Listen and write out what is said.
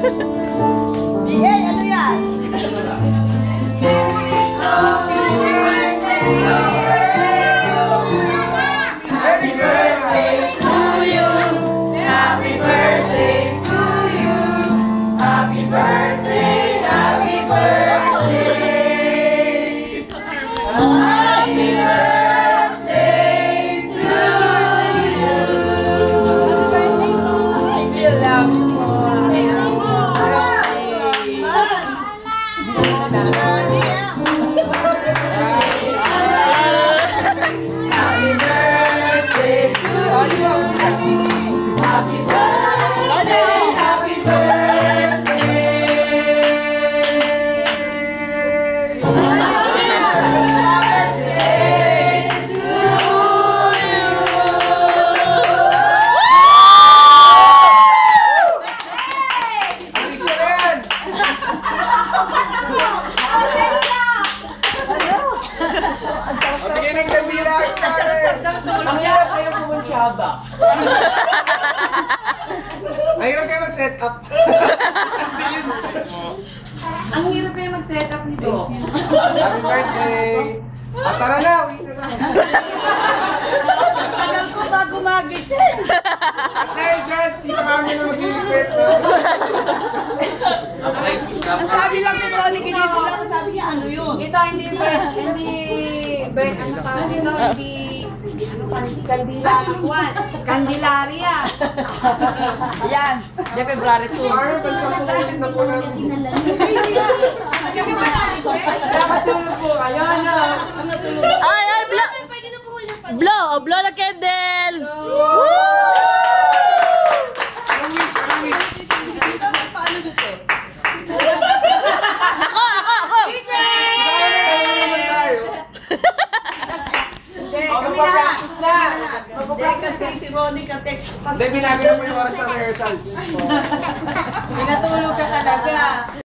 Miguel, ano yan? Happy birthday to you. Happy birthday to you. Happy birthday, happy birthday. Happy birthday to you. I feel love mo. Happy birthday to you. Happy birthday, happy birthday. Beginning ng bilang, Karen! Ang hirap kayo pumunsyaba. Ang hirap kayo mag-set up. Ang hirap kayo mag-set up nito. Happy birthday! At tara na, uwi na na. Tagal ko bago magising. At dahil dyan, Steve kami na mag-ilipit. Ang sabi lang ni Tony, ginising lang, sabi niya, ano yun? Ito hindi ano tawag dito, hindi kandila nakuan. Candelaria. Yan, de February 2. Parang pansang ulit na po namin. Nakatulog po kayo, ano? Ay, ay, blow! Blow! Oh, blow the candle! Paano dito? Ako! Naman tayo. Hindi, kami na. Hindi, kasi si Monica text ko kasi. Hindi, binago na po yung oras ng rehearsals. Pinatulog ka talaga.